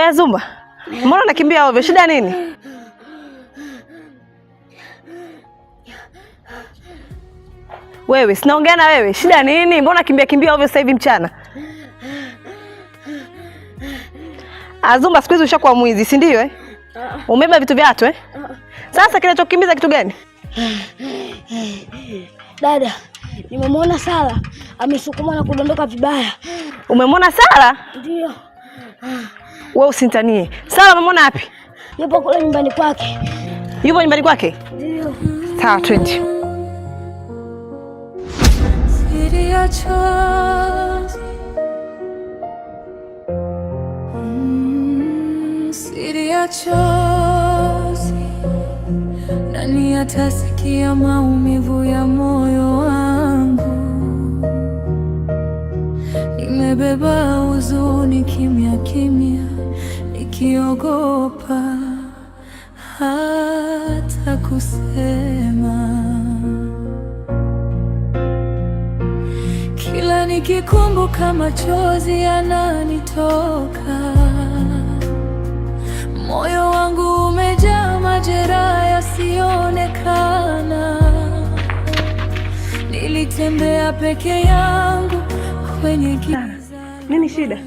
Wewe Zumba, mbona unakimbia ovyo? Shida nini? Wewe, sinaongea na wewe. Shida nini? Mbona kimbia ovyo sasa hivi mchana? Zumba, siku hizi ushakuwa mwizi, si ndio Umebeba vitu vya watu Sasa kinachokimbiza kitu gani? Dada, nimemwona Sara amesukuma na kudondoka vibaya. Umemwona Sara? Ndio. Wewe usintanie. Sara umemwona wapi? Yupo kule nyumbani kwake. Yupo nyumbani kwake? Ndio. Sawa, twende. Siri ya chozi. Siri ya chozi. Nani atasikia maumivu ya moyo wangu? Nimebeba huzuni kimya kimya, nikiogopa hata kusema. Kila nikikumbuka machozi yananitoka. Moyo wangu umejaa majeraha yasionekana. Nilitembea peke yangu kwenye giza. Nini shida?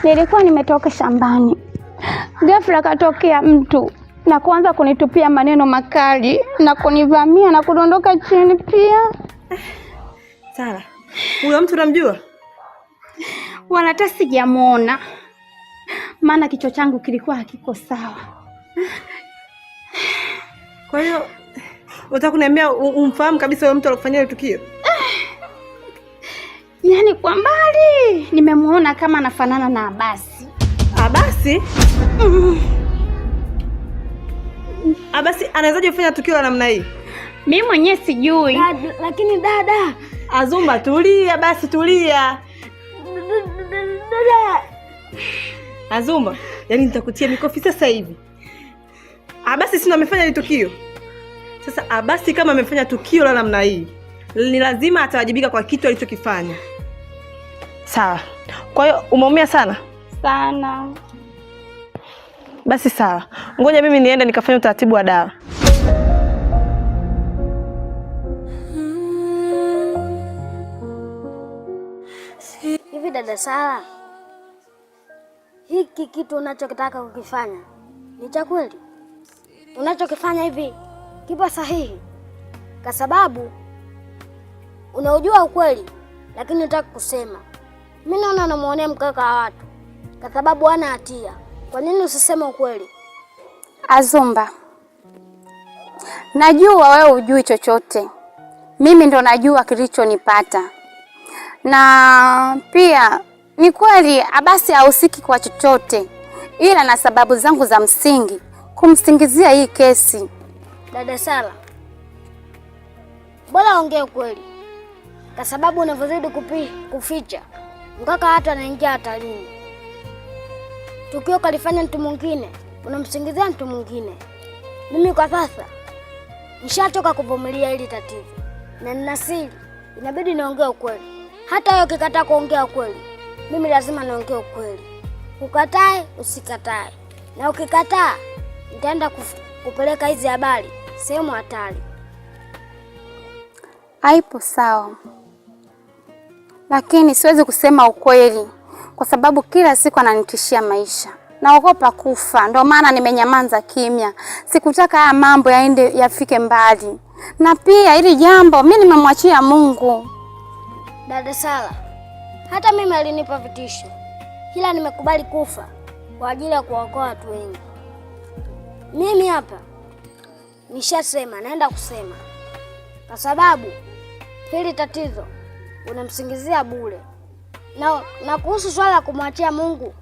Nilikuwa nimetoka shambani. Ghafla katokea mtu na kuanza kunitupia maneno makali na kunivamia na kudondoka chini pia. Sara, huyo mtu unamjua? Wala hata sijamuona. Maana kichwa changu kilikuwa hakiko sawa. Kwa hiyo unataka kuniambia umfahamu kabisa huyo mtu alokufanyia tukio? Yaani kwa mbali nimemuona kama anafanana na Abasi. Abasi? Abasi anawezaje kufanya tukio la namna hii? Mimi mwenyewe sijui. Lakini dada, Zumba, tulia basi, tulia. Dada. Zumba, yaani nitakutia mikofi sasa hivi. Abasi si ndo amefanya ile tukio? Sasa Abasi kama amefanya tukio la namna hii, ni lazima atawajibika kwa kitu alichokifanya. Sawa. Kwa hiyo umeumia sana? Sana. Basi sawa. Ngoja mimi niende nikafanya utaratibu wa dawa. Hivi dada Sara, hiki kitu unachokitaka kukifanya ni cha kweli? Unachokifanya hivi kipo sahihi? Kwa sababu unaujua ukweli lakini unataka kusema. Mimi naona unamuonea mkaka wa watu kwa sababu hana hatia. Kwa nini usiseme ukweli? Zumba, najua wewe hujui chochote. Mimi ndo najua kilichonipata. Na pia ni kweli Abasi hahusiki kwa chochote, ila na sababu zangu za msingi kumsingizia hii kesi. Dada Sara, bora ongea ukweli, kwa sababu unavyozidi kuficha mkaka hata anaingia hatarini. Tukio kalifanya mtu mwingine, unamsingizia mtu mwingine. Mimi kwa sasa nishachoka kuvumilia hili tatizo na nina siri, inabidi niongee ukweli. Hata wewe ukikataa kuongea ukweli, mimi lazima niongee ukweli. Ukatae usikatae, na ukikataa nitaenda kupeleka hizi habari sehemu hatari. Haipo sawa, lakini siwezi kusema ukweli kwa sababu kila siku ananitishia maisha. Naogopa kufa, ndio maana nimenyamaza kimya. Sikutaka haya mambo yafike mbali, na pia hili jambo mimi nimemwachia Mungu. Dada Sara, hata mimi alinipa vitisho, ila nimekubali kufa kwa ajili ya kuokoa watu wengi. Mimi hapa nishasema, naenda kusema, kwa sababu hili tatizo unamsingizia bure. Na kuhusu swala la kumwachia Mungu,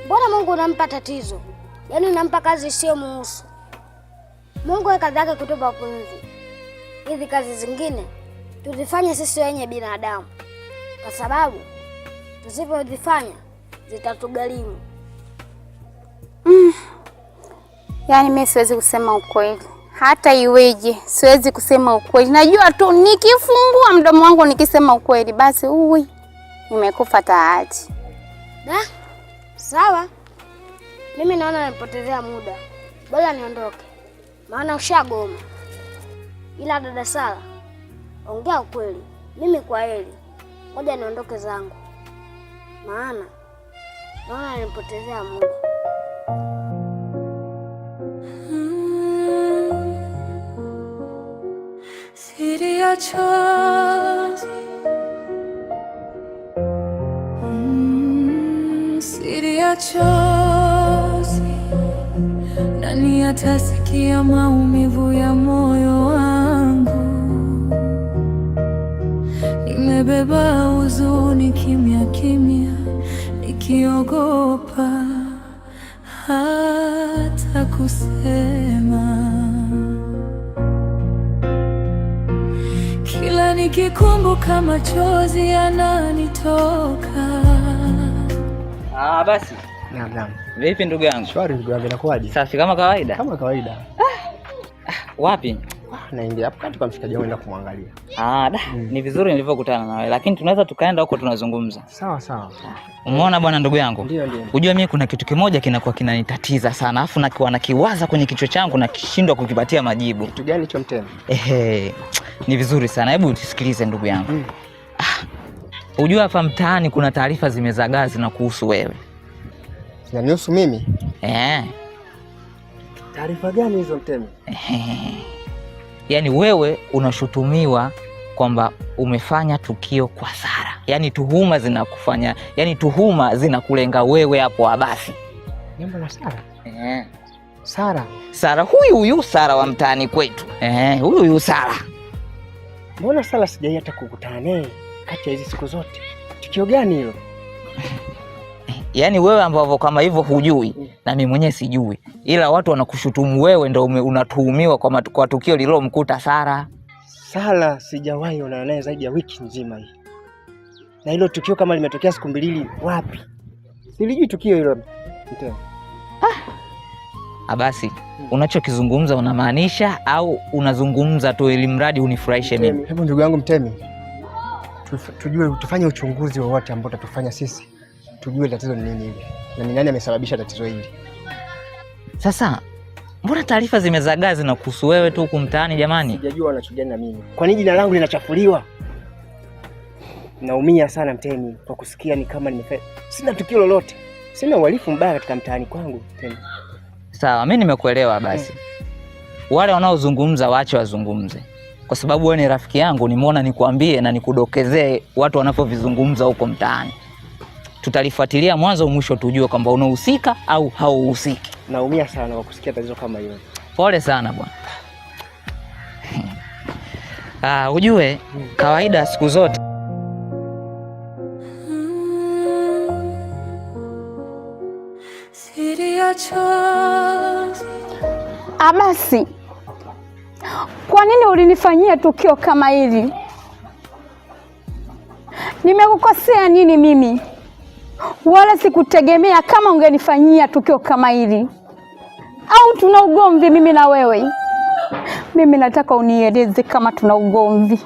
mbona Mungu unampa tatizo? Yaani unampa kazi isiyo muhusu. Mungu yeye kazi yake kutupa pumzi. Hizi kazi zingine tuzifanye sisi wenye binadamu, kwa sababu tusipozifanya zitatugharimu. Yaani mimi siwezi kusema ukweli. Hata iweje siwezi kusema ukweli. Najua tu nikifungua mdomo wangu nikisema ukweli basi nimekufa tayari. Sawa, Mimi naona nipotezea muda. Bora niondoke. Maana ushagoma. Ila dada Sala, ongea ukweli. Mimi kwa heri. Ngoja niondoke zangu. Maana naona nipotezea muda. Siri ya chozi, siri ya chozi. Nani atasikia maumivu ya moyo wangu? Nimebeba huzuni kimya kimya, nikiogopa hata kusema. Kila nikikumbuka machozi yananitoka. Basi. Naam. Vipi ndugu yangu? Shwari ndugu yangu, inakuaje? Safi kama kawaida. Kama kawaida. Wapi? Naingia hapo kati kwa mshikaji wangu kumwangalia. Ni vizuri nilivyokutana nawe, lakini tunaweza tukaenda huko tunazungumza. Sawa. Umeona bwana ndugu yangu? Ndio. Unajua mimi kuna kitu kimoja kinakuwa kinanitatiza sana, afu nakiwaza kwenye kichwa changu na kishindwa kukipatia majibu. Kitu gani hicho mtemi? Ni vizuri sana. Hebu usikilize ndugu yangu. Unajua hapa mtaani kuna taarifa zimezagaa zinakuhusu wewe. Zinanihusu mimi? Taarifa gani hizo mtemi? Yaani wewe unashutumiwa kwamba umefanya tukio kwa Sara. Yaani tuhuma zinakulenga wewe hapo Abasi. Jambo la Sara? Sara huyu Sara wa mtaani kwetu. Huyu Sara. Mbona Sara sijai hata kukutana naye kati ya hizi siku zote? Tukio gani hilo? Yaani wewe ambao kama hivyo hujui na mimi mwenyewe sijui. Ila watu wanakushutumu wewe ndio unatuhumiwa kwa tukio lililomkuta Sara. Sara sijawahi onana naye zaidi ya wiki nzima hii. Na hilo tukio kama limetokea siku mbili wapi? Silijui tukio hilo. Mtemi. Basi, unachokizungumza unamaanisha au unazungumza tu ili mradi unifurahishe mimi? Hebu ndugu yangu Mtemi, tufanye uchunguzi wowote ambao tutatufanya sisi tujue tatizo ni nini hili na ni nani amesababisha tatizo hili. Sasa mbona taarifa zimezagaa zinakuhusu wewe tu huku mtaani jamani? Sijajua wanachojana na mimi. Kwa nini jina langu linachafuliwa? Naumia sana Mtemi kwa kusikia ni kama nimefanya. Sina tukio lolote. Sina uhalifu mbaya katika mtaani kwangu Mtemi. Sawa, mimi nimekuelewa basi. Wale wanaozungumza waache wazungumze. Kwa sababu wewe ni rafiki yangu, nimeona nikuambie na nikudokezee watu wanapovizungumza huko mtaani. Tutalifuatilia mwanzo mwisho tujue kwamba unahusika au hauhusiki. Naumia sana kwa kusikia tatizo kama hilo. Pole sana bwana. Ujue kawaida siku zote siri ya chozi. Abasi, kwa nini ulinifanyia tukio kama hili? Nimekukosea nini mimi? Wala sikutegemea kama ungenifanyia tukio kama hili. Au tuna ugomvi mimi na wewe? Mimi nataka unieleze kama tuna ugomvi.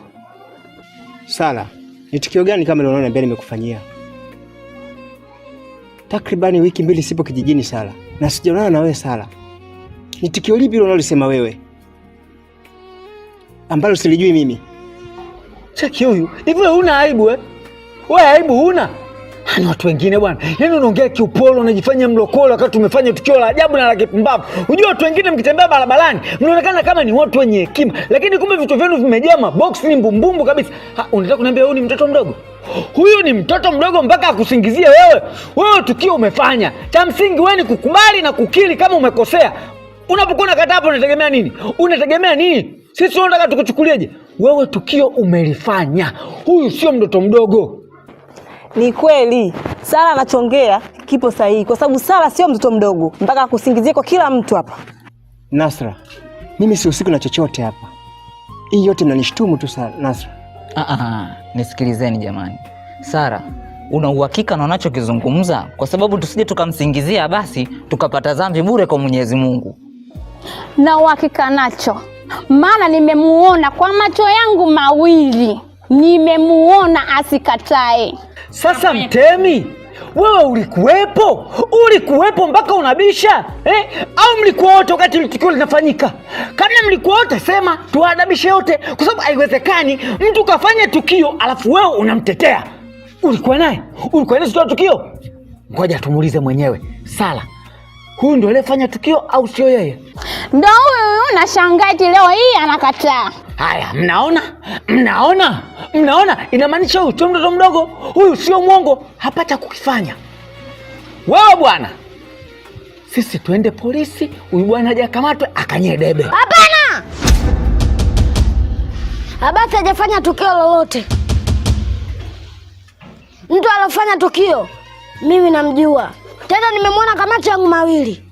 Sala, ni tukio gani kama unaona mbele nimekufanyia? Takribani wiki 2 sipo kijijini Sala, na sijaonana na wewe Sala. Ni tukio lipi unalosema wewe ambalo silijui mimi? Cheki huyu. Hivi wewe una aibu Wewe aibu huna? Hani watu wengine bwana. Yaani unaongea kiupolo, unajifanya mlokolo wakati tumefanya tukio la ajabu na la kipumbavu. Unajua watu wengine mkitembea barabarani mnaonekana kama ni watu wenye hekima, lakini kumbe vitu vyenu vimejaa maboksi ni mbumbumbu kabisa. Unataka kuniambia huyu ni mtoto mdogo? Huyu ni mtoto mdogo mpaka akusingizie wewe. Wewe tukio umefanya. Cha msingi wewe ni kukubali na kukiri kama umekosea. Unapokuwa unakataa hapo unategemea nini? Unategemea nini? Sisi tunataka tukuchukulieje? Wewe tukio umelifanya. Huyu sio mtoto mdogo. Ni kweli Sara anachongea kipo sahihi, kwa sababu Sara sio mtoto mdogo mpaka akusingizie kwa kila mtu hapa. Nasra, mimi sihusiki na chochote hapa. Hii yote mnanishtumu tu sana Nasra. Nisikilizeni jamani. Sara, una uhakika na unachokizungumza? Kwa sababu tusije tukamsingizia basi tukapata dhambi bure kwa Mwenyezi Mungu. Na uhakika nacho, maana nimemuona kwa macho yangu mawili. Nimemuona asikatae. Sasa Mtemi, wewe ulikuwepo? Ulikuwepo mpaka unabisha au mlikuwa wote wakati tukio linafanyika? Kama mlikuwa wote, sema tuadabishe wote, kwa sababu haiwezekani mtu kafanya tukio alafu wewe unamtetea. Ulikuwa naye? Ulikuwa naye siku tukio? Ngoja tumuulize mwenyewe. Sala, huyu ndio aliyefanya tukio au sio yeye? Ndio huyu, na shangati leo hii anakataa. Haya, mnaona inamaanisha huyu sio mtoto mdogo, huyu sio mwongo, hapata kukifanya. Wewe bwana, sisi tuende polisi, huyu bwana hajakamatwe akanye debe. Hapana, Abasi hajafanya tukio lolote. Mtu alofanya tukio mimi namjua, tena nimemwona kwa macho yangu mawili.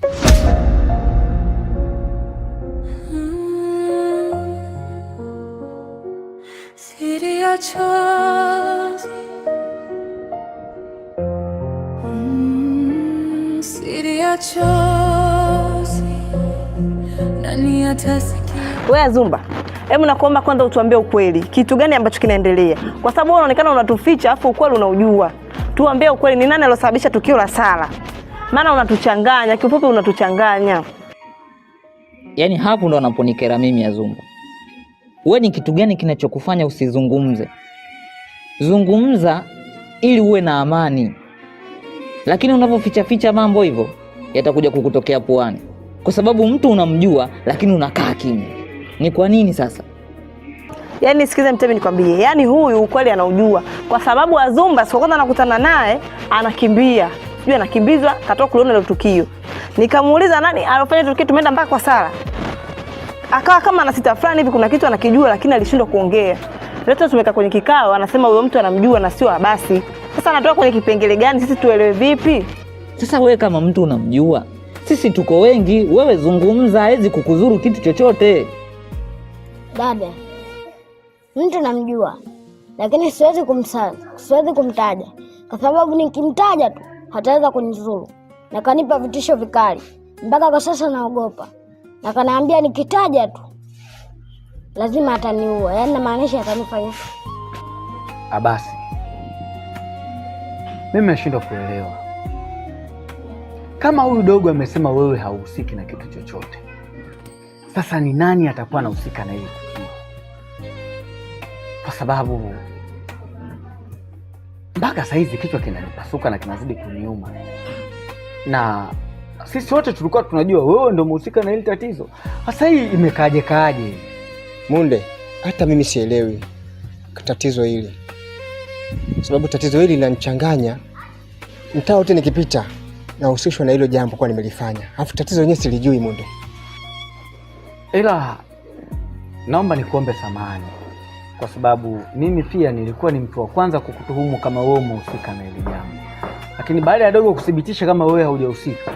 Siri ya chozi, siri ya chozi, nani atasikia? Wewe Azumba, hebu nakuomba kwanza utuambie ukweli. Kitu gani ambacho kinaendelea? Kwa sababu unaonekana unatuficha afu ukweli unaujua. Tuambie ukweli, ni nani aliyosababisha tukio la Sala? Maana unatuchanganya, kifupi unatuchanganya. Yaani hapo ndo anaponikera mimi Azumba. Wewe ni kitu gani kinachokufanya usizungumze? Zungumza ili uwe na amani. Lakini unapoficha mambo hivyo yatakuja kukutokea puani. Kwa sababu mtu unamjua lakini unakaa kimya. Ni kwa nini sasa? Yaani sikize Mtemi nikwambie, yaani huyu ukweli anaujua. Kwa sababu Azumba siku kwanza nakutana naye anakimbia. Sijui anakimbizwa katoka kuliona ile tukio. Nikamuuliza nani alifanya tukio, tumeenda mpaka kwa Sala. Akawa kama ana sita fulani hivi, kuna kitu anakijua lakini alishindwa kuongea. Leo tumekaa kwenye kikao, anasema huyo mtu anamjua na sio Abasi. Sasa anatoka kwenye kipengele gani, sisi tuelewe vipi? Sasa wewe kama mtu unamjua, sisi tuko wengi, wewe zungumza, haizi kukuzuru kitu chochote. Dada, mtu namjua lakini siwezi kumtaja kwa sababu nikimtaja tu hataweza kunizuru, na kanipa vitisho vikali mpaka kwa sasa naogopa, na kanaambia nikitaja tu lazima ataniua, yaani namaanisha atanifanya. Abasi, mimi nashindwa kuelewa. Kama huyu dogo amesema wewe hauhusiki na kitu chochote, sasa ni nani atakuwa anahusika na hili tukio? Kwa sababu mpaka saizi kichwa kinanipasuka na kinazidi kuniuma, na sisi wote tulikuwa tunajua wewe ndio mhusika na hili tatizo. Sasa hii imekaaje? Munde, hata mimi sielewi tatizo hili, sababu tatizo hili linanichanganya. Mtaa wote nikipita nahusishwa na hilo jambo kwa nimelifanya, alafu tatizo lenyewe silijui Munde. Ila naomba nikuombe samahani, kwa sababu mimi pia nilikuwa ni mtu wa kwanza kukutuhumu kama wewe umehusika na hili jambo, lakini baada ya dogo kuthibitisha kama wewe haujahusika,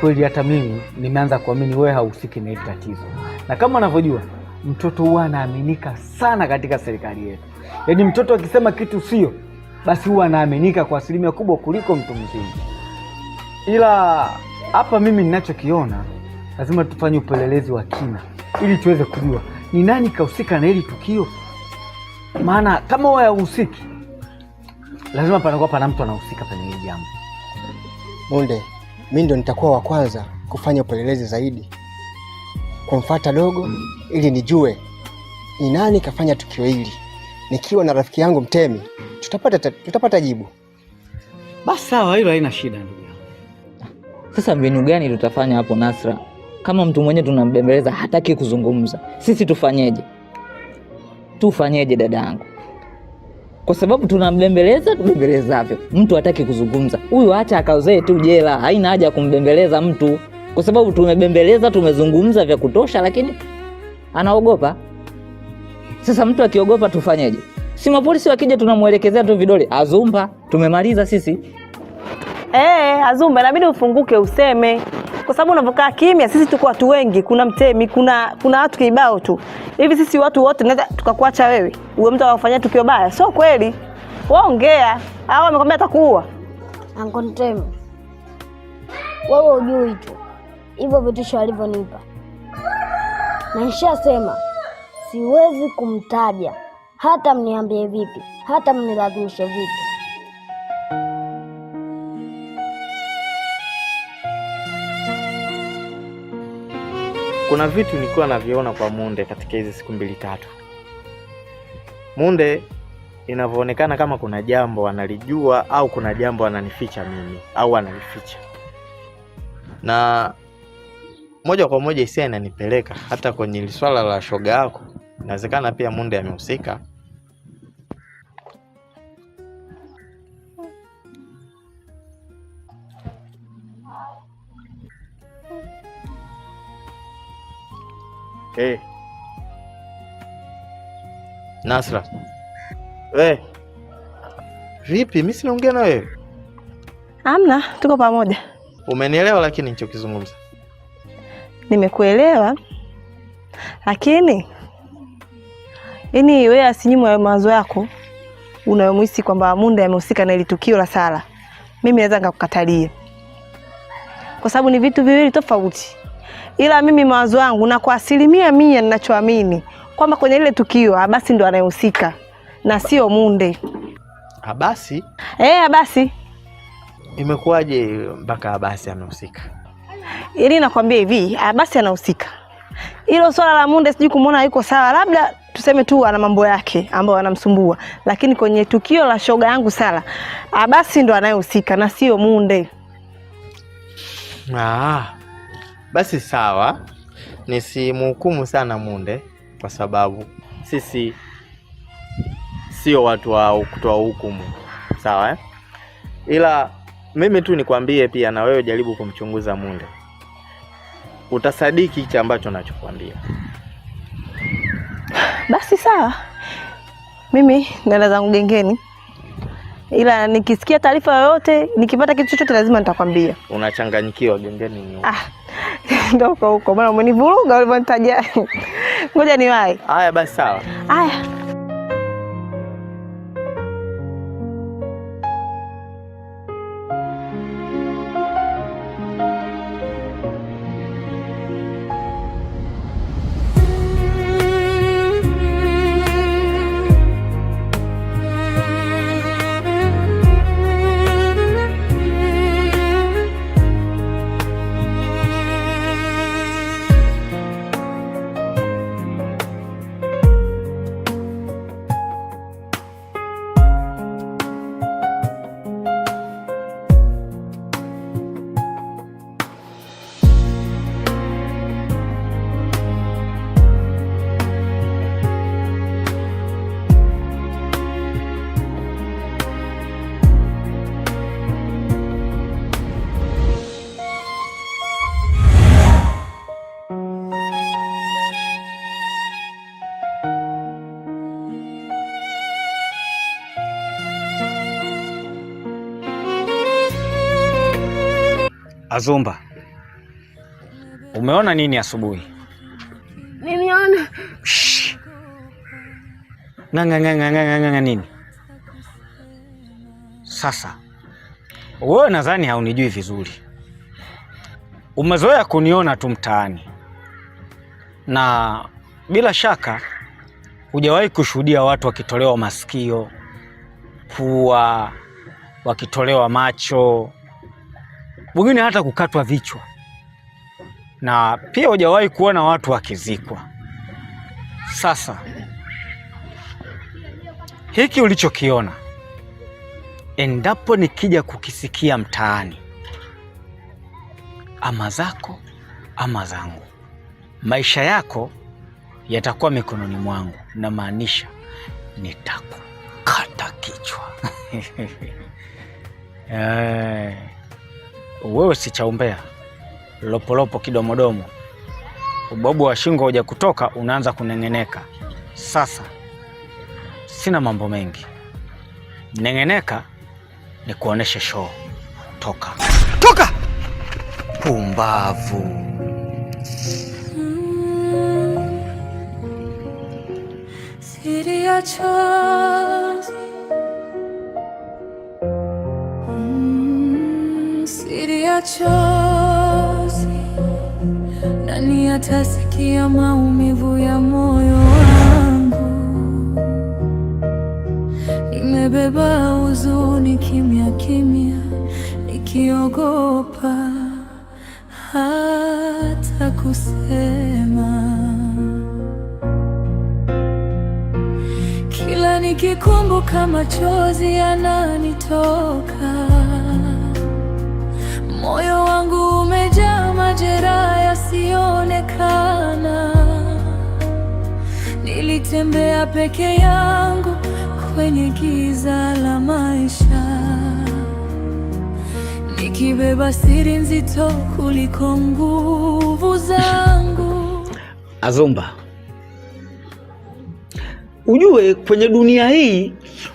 kweli hata mimi nimeanza kuamini wewe hauhusiki na hili tatizo. Na kama unavyojua, mtoto huwa anaaminika sana katika serikali yetu. Yaani mtoto akisema kitu sio, basi huwa anaaminika kwa asilimia kubwa kuliko mtu mzima. Ila hapa mimi ninachokiona, lazima tufanye upelelezi wa kina ili tuweze kujua ni nani kahusika na hili tukio. Maana kama wewe hauhusiki, lazima panakuwa pana mtu anahusika kwenye hili jambo. Munde, mimi ndo nitakuwa wa kwanza kufanya upelelezi zaidi, kumfuata dogo ili nijue ni nani kafanya tukio hili. Nikiwa na rafiki yangu Mtemi tutapata jibu. Basi sawa, hilo haina shida ndugu yangu. Sasa mbinu gani tutafanya hapo Nasra? Kama mtu mwenyewe tunambembeleza hataki kuzungumza, sisi tufanyeje? Tufanyeje dadangu? Kwa sababu tubembelezavyo, mtu hataki kuzungumza. Huyu acha akaozee tu jela, haina haja ya kumbembeleza mtu. Kwa sababu tumebembeleza, tumezungumza vya kutosha, lakini anaogopa. Sasa mtu akiogopa tufanyeje? Si mapolisi wakija tunamuelekezea tu vidole. Azumba, tumemaliza sisi. Azumba, inabidi ufunguke useme. Kwa sababu unavokaa kimya, sisi tuko watu wengi, kuna Mtemi, kuna watu kibao tu. Hivi sisi watu wote naweza tukakuacha wewe? Uwe mtu akafanya tukio baya? Sio kweli. Waongea, au amekwambia atakuua? Uncle Mtemi, wewe hujui tu hivyo vitisho alivyonipa. Na nishasema siwezi kumtaja, hata mniambie vipi, hata mnilazimishe vipi. kuna vitu nilikuwa naviona kwa Munde katika hizi siku 2-3. Munde inavyoonekana kama kuna jambo analijua au kuna jambo ananificha mimi au analificha. Na moja kwa moja hisia inanipeleka hata kwenye swala la shoga yako. Inawezekana pia Munde amehusika. Hey. Nasra. Vipi? Mimi sinaongea na wewe. Amna, tuko pamoja. Umenielewa lakini nilichokizungumza? Nimekuelewa. Lakini wewe asinyimwe mawazo yako unayomhisi kwamba Munde amehusika na ile tukio la Sara. Mimi naweza nikakukatalia. Kwa sababu ni vitu viwili tofauti. Ila mimi mawazo yangu na kwa 100% ninachoamini kwamba kwenye ile tukio Abasi ndo anayehusika na sio Munde. Abasi? Abasi. Imekuwaje mpaka Abasi amehusika? Ili nakwambia hivi, Abasi anahusika. Hilo swala la Munde sijui kumuona yuko sawa, labda tuseme tu ana mambo yake ambayo anamsumbua, lakini kwenye tukio la shoga yangu Sara, Abasi ndo anayehusika na sio Munde. Basi sawa, nisimhukumu sana Munde kwa sababu sisi sio watu wa kutoa hukumu. Sawa Ila mimi tu nikwambie pia na wewe jaribu kumchunguza Munde. Utasadiki hicho ambacho nachokuambia. Basi sawa. Mimi naenda zangu gengeni. Ila nikisikia taarifa yoyote, nikipata kitu chochote lazima nitakwambia. Unachanganyikiwa gengeni ni huko. Ndio huko. Maana umenivuruga ulivyonitaja. Ngoja niwahi. Haya basi sawa. Haya. Azumba, umeona nini asubuhi? Nimeona. Nganga nini? Sasa wewe nadhani haunijui vizuri. Umezoea kuniona tu mtaani, na bila shaka hujawahi kushuhudia watu wakitolewa masikio, pua, wakitolewa macho, wengine hata kukatwa vichwa, na pia hujawahi kuona watu wakizikwa. Sasa hiki ulichokiona, endapo nikija kukisikia mtaani, ama zako ama zangu, maisha yako yatakuwa mikononi mwangu, na maanisha nitakukata kichwa. Wewe si chaumbea, lopolopo kidomodomo, ubabu wa shingo hoja kutoka, unaanza kunengeneka. Sasa sina mambo mengi, nengeneka ni kuonesha show. Toka pumbavu. Siri ya chozi, siri ya chozi, nani atasikia maumivu ya moyo wangu? Nimebeba huzuni kimya kimya, nikiogopa hata kusema. Kila nikikumbuka machozi yananitoka, moyo wangu umejaa majeraha yasiyoonekana. Nilitembea peke yangu kwenye giza la maisha, nikibeba siri nzito kuliko nguvu zangu. Azumba, ujue kwenye dunia hii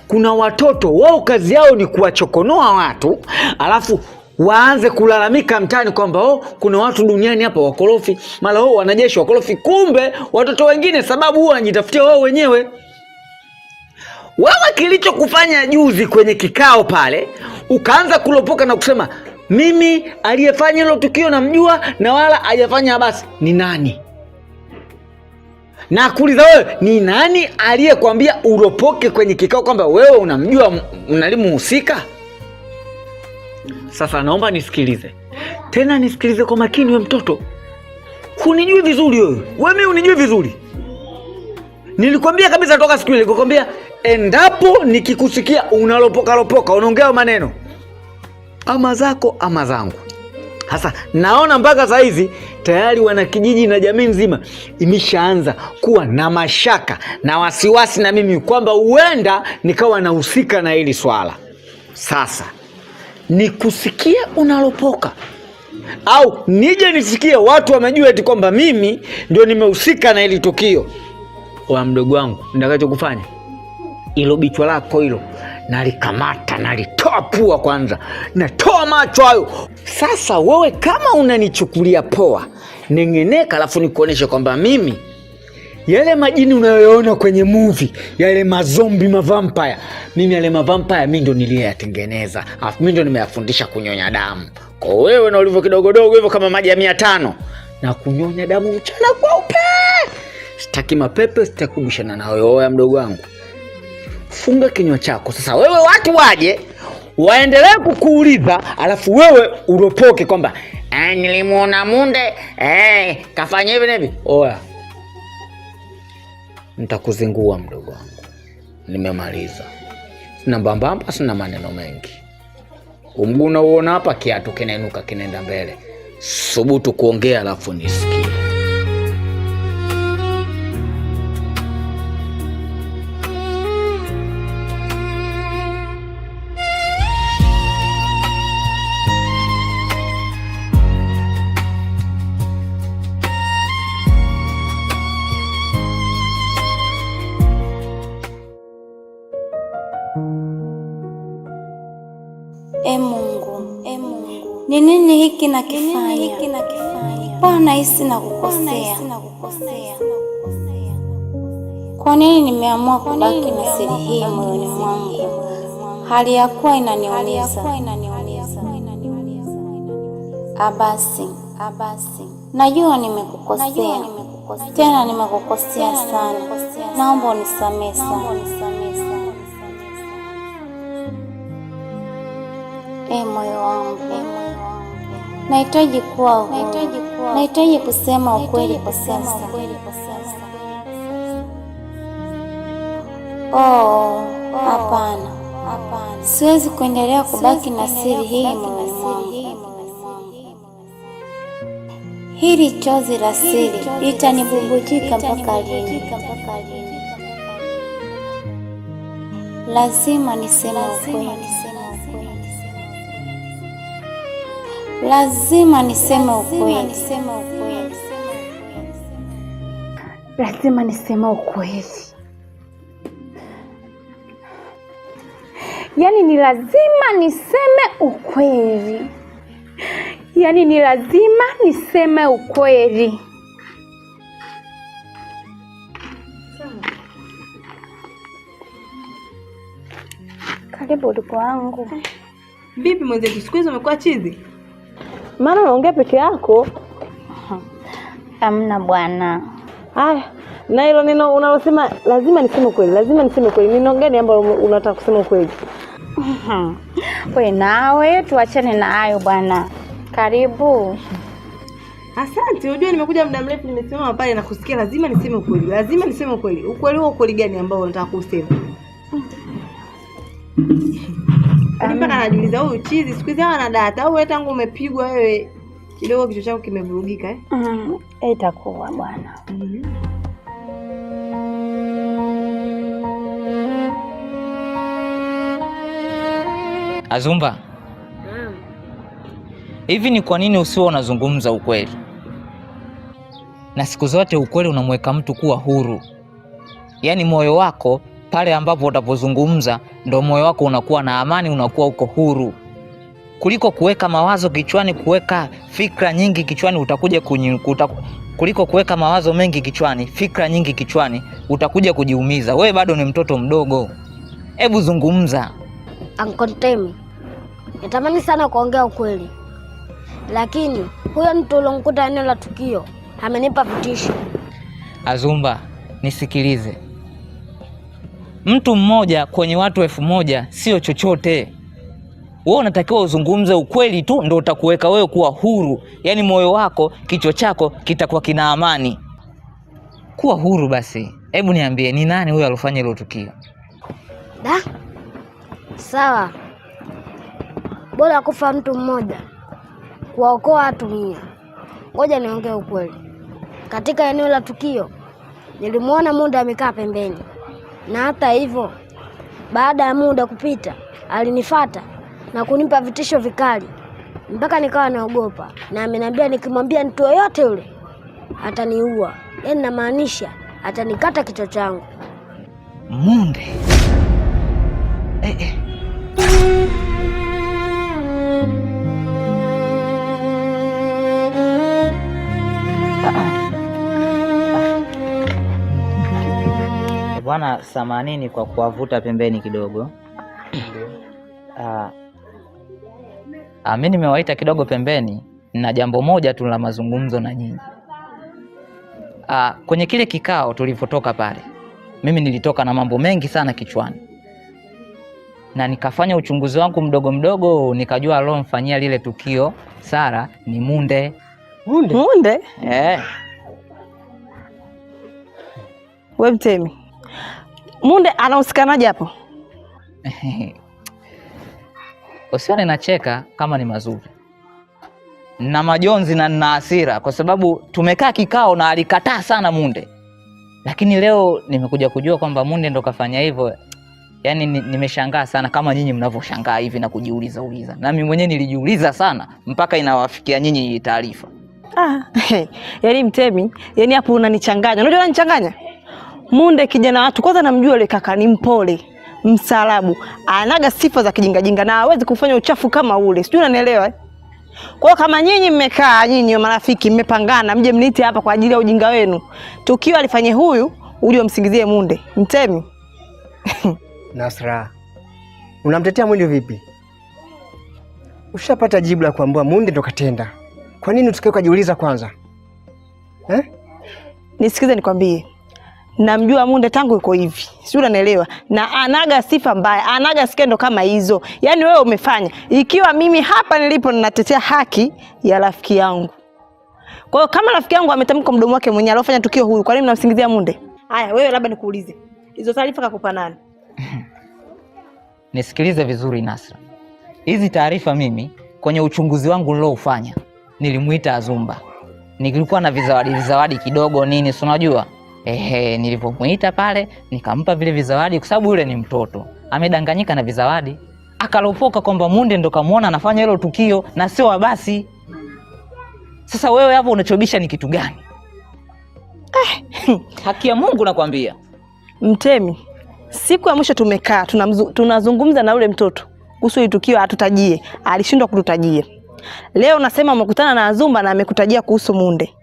kuna watoto wao kazi yao ni kuwachokonoa watu, alafu waanze kulalamika mtaani kwamba kuna watu duniani hapa wakorofi, mara wanajeshi wakorofi. Kumbe watoto wengine sababu huwa wanajitafutia wao wenyewe. Wewe kilichokufanya juzi kwenye kikao pale ukaanza kulopoka na kusema mimi aliyefanya hilo tukio namjua na wala hajafanya basi ni nani? Na kuuliza wewe, ni nani aliyekwambia uropoke kwenye kikao kwamba wewe unamjua mnalimu husika? Sasa naomba nisikilize. Tena nisikilize kwa makini wewe mtoto. Hunijui vizuri wewe. Wewe mimi unijui vizuri. Nilikwambia kabisa toka siku ile, nilikwambia endapo nikikusikia unalopoka unaongea maneno ama zako ama zangu. Sasa naona mpaka sasa hizi tayari wana kijiji na jamii nzima imeshaanza kuwa na mashaka na wasiwasi na mimi kwamba huenda nikawa nahusika na hili swala. Sasa nikusikia unalopoka au nije nisikie watu wamejua eti kwamba mimi ndio nimehusika na hili tukio, wa mdogo wangu nitakachokufanya ilo bichwa lako hilo nalikamata, nalitoa pua kwanza, natoa macho hayo. Sasa wewe kama unanichukulia poa, nengeneka alafu nikuoneshe kwamba mimi yale majini unayoona kwenye movie, yale mazombi mavampire, mimi yale mavampire mimi ndo niliyatengeneza, alafu mimi ndo nimeyafundisha kunyonya damu. Kwa wewe na ulivyo kidogodogo hivyo kama maji ya 500 na kunyonya damu mchana kweupe. Sitaki mapepe, sitaki kubishana na wewe mdogo wangu. Funga kinywa chako. Sasa wewe watu waje waendelee kukuuliza alafu wewe uropoke kwamba nilimuona Munde kafanya hivi na hivi. Oya, nitakuzingua mdogo wangu. Nimemaliza. Sina mbambamba, sina maneno mengi. Mguu unaona hapa, kiatu kinainuka kinaenda mbele. Subutu kuongea alafu nisikie. Mungu, ni nini hiki nakifanya? Mbona nahisi nakukosea? Kwa nini nimeamua kubaki na siri hii moyoni mwangu, hali ya kuwa inaniumiza? Abasi, najua nimekukosea, tena nimekukosea sana. Naomba unisamehe sana. Moyo wangu, nahitaji kuwa huru. Nahitaji kusema ukweli kwa sasa. Hapana. Siwezi kuendelea kubaki na siri hii moyoni mwangu. Hili chozi la siri litanibubujika mpaka lini? Lazima niseme ukweli. Lazima niseme ukweli. Lazima niseme ukweli. Yaani ni lazima niseme ukweli. Yaani ni lazima niseme ukweli. Karibu ndugu wangu. Vipi mwenzetu, siku hizo umekuwa chizi? Maana unaongea peke yako. Hamna bwana. Haya, na hilo neno unalosema lazima niseme ukweli, lazima niseme ukweli. Neno gani ambalo unataka kusema ukweli? Wewe nawe tuachane na hayo bwana. Karibu. Asante, unajua nimekuja muda mrefu nimesimama pale na kusikia lazima niseme ukweli. Lazima niseme ukweli. Ukweli huo ukweli gani ambao unataka kusema? Mpaka anajiuliza huyu chizi siku hizi ana data au wewe tangu umepigwa wewe kidogo kichwa chako kimevurugika eh? Itakuwa bwana. Azumba. Hivi ni kwa nini usiwe unazungumza ukweli? Na siku zote ukweli unamweka mtu kuwa huru. Yaani moyo wako pale ambapo utapozungumza ndo moyo wako unakuwa na amani, unakuwa uko huru. Kuliko kuweka mawazo kichwani, kuweka fikra nyingi kichwani, utakuja kuliko kuweka mawazo mengi kichwani, fikra nyingi kichwani, utakuja kujiumiza. Wewe bado ni mtoto mdogo. Hebu zungumza. Uncle Temi, natamani sana kuongea ukweli. Lakini huyo mtu ulomkuta eneo la tukio amenipa vitisho. Azumba, nisikilize. Mtu mmoja kwenye watu 1000 sio chochote. Wewe unatakiwa uzungumze ukweli tu ndio utakuweka wewe kuwa huru. Yaani moyo wako, kichwa chako kitakuwa kina amani. Kuwa huru basi. Hebu niambie ni nani huyo alofanya hilo tukio? Sawa. Bora kufa mtu mmoja kuwaokoa watu 100. Ngoja niongee ukweli. Katika eneo la tukio nilimuona Munde amekaa pembeni. Na hata hivyo baada ya muda kupita alinifuata na kunipa vitisho vikali mpaka nikawa naogopa, na ameniambia nikimwambia mtu yoyote yule ataniua. Yaani namaanisha atanikata kichwa changu. Munde. Bwana, samanini kwa kuwavuta pembeni kidogo. Mimi nimewaita kidogo pembeni na jambo moja tu la mazungumzo na nyinyi. Kwenye kile kikao tulivyotoka pale, mimi nilitoka na mambo mengi sana kichwani. Na nikafanya uchunguzi wangu mdogo mdogo, nikajua alomfanyia lile tukio Sara ni Munde. Munde? Wewe Mtemi, Munde anahusikanaje hapo? Usione nacheka kama ni mazuri. Na majonzi na nina hasira kwa sababu tumekaa kikao na alikataa sana Munde. Lakini leo nimekuja kujua kwamba Munde ndo kafanya hivyo. Yaani nimeshangaa sana kama nyinyi mnavyoshangaa hivi na kujiuliza. Na mimi mwenyewe nilijiuliza sana mpaka inawafikia nyinyi hii taarifa. Yaani Mtemi, yaani hapo unanichanganya. Unajua unanichanganya? Munde kijana watu kwanza namjua yule kaka ni mpole, msalabu, anaga sifa za kijingajinga na hawezi kufanya uchafu kama ule. Sijui unanielewa? Kwa hiyo kama nyinyi mmekaa nyinyi marafiki mmepangana mje mniti hapa kwa ajili ya ujinga wenu. Tukio alifanye huyu, uje umsingizie Munde. Mtemi. Nasra, unamtetea Munde vipi? Ushapata jibu la kuambia Munde ndo katenda. Kwa nini usikae kujiuliza kwanza? Nisikize nikwambie. Namjua Munde tangu yuko hivi. Sio unanielewa? Na anaga sifa mbaya, anaga skendo kama hizo. Yaani wewe umefanya. Ikiwa mimi hapa nilipo ninatetea haki ya rafiki yangu. Kwa hiyo kama rafiki yangu ametamka mdomo wake mwenyewe alofanya tukio huyu, kwa nini mnamsingizia Munde? Haya, wewe labda nikuulize. Hizo taarifa kakupa nani? Nisikilize vizuri Nasra. Hizi taarifa mimi kwenye uchunguzi wangu niloufanya nilimuita Azumba. Nilikuwa na vizawadi kidogo nini, si unajua? Nilipomuita pale nikampa vile vizawadi kwa sababu yule ni mtoto. Amedanganyika na vizawadi. Akalopoka kwamba Munde ndo kamuona anafanya hilo tukio na sio basi. Sasa wewe hapo unachobisha ni kitu gani? Haki ya Mungu nakwambia. Mtemi, siku ya mwisho tumekaa tunazungumza na yule mtoto kuhusu hili tukio atutajie. Alishindwa kututajia. Leo nasema umekutana na Azumba na amekutajia kuhusu Munde.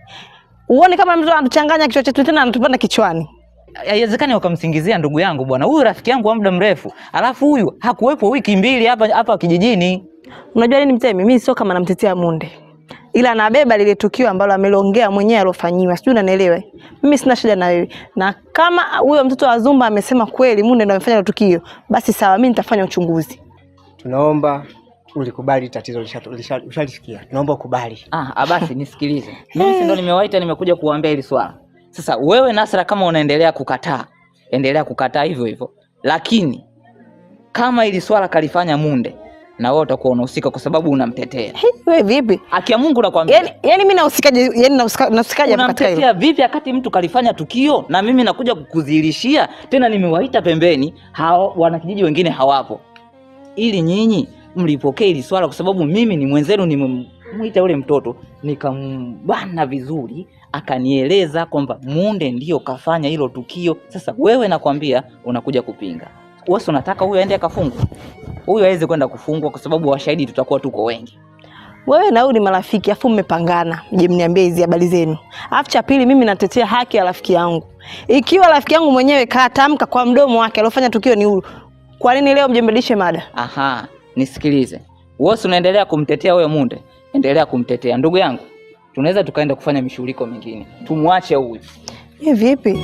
Uone kama mtu anatuchanganya kichwa chetu tena anatupanda kichwani. Haiwezekani wakamsingizia ndugu yangu bwana. Huyu rafiki yangu wa muda mrefu. Alafu huyu hakuwepo wiki 2 hapa kijijini. Unajua nini Mtemi? Mimi sio kama namtetea Munde. Ila anabeba lile tukio ambalo amelongea mwenyewe alofanyiwa. Sijui unanielewa? Mimi sina shida na wewe. Na kama huyo mtoto wa Azumba amesema kweli Munde ndo amefanya tukio, basi sawa, mimi nitafanya uchunguzi. Tunaomba ulikubali tatizo ushalifikia. Naomba ukubali. Basi nisikilize. Mimi si ndo nimewaita nimekuja kuambia hili swala. Sasa wewe Nasra, kama unaendelea kukataa, endelea kukataa hivyo hivyo. Lakini kama hili swala kalifanya Munde, na wewe utakuwa unahusika kwa sababu unamtetea. Wewe vipi? Haki ya Mungu nakwambia. Yaani mimi nahusikaje? Yaani nahusikaje katika hilo? Unamtetea vipi wakati mtu kalifanya tukio na mimi nakuja kukudhihirishia? Tena nimewaita pembeni, hao wanakijiji wengine hawapo. Ili nyinyi mlipokee hili swala kwa sababu mimi ni mwenzenu, nimemuita yule mtoto, nikambana vizuri, akanieleza kwamba Munde ndio kafanya hilo tukio. Sasa wewe nakwambia unakuja kupinga. Wewe unataka huyu aende akafungwe? Huyu hawezi kwenda kufungwa kwa sababu washahidi tutakuwa tuko wengi. Wewe na huyu ni marafiki, afu mmepangana, mje mniambie hizi habari zenu. Afu cha pili, mimi natetea haki ya rafiki yangu. Ikiwa rafiki yangu mwenyewe katamka kwa mdomo wake alofanya tukio ni huyu, kwa nini leo mjembedishe mada? Nisikilize. Wewe unaendelea kumtetea huyo Munde, endelea kumtetea. Ndugu yangu, tunaweza tukaenda kufanya mishughuliko mingine. Tumwache huyu. Vipi?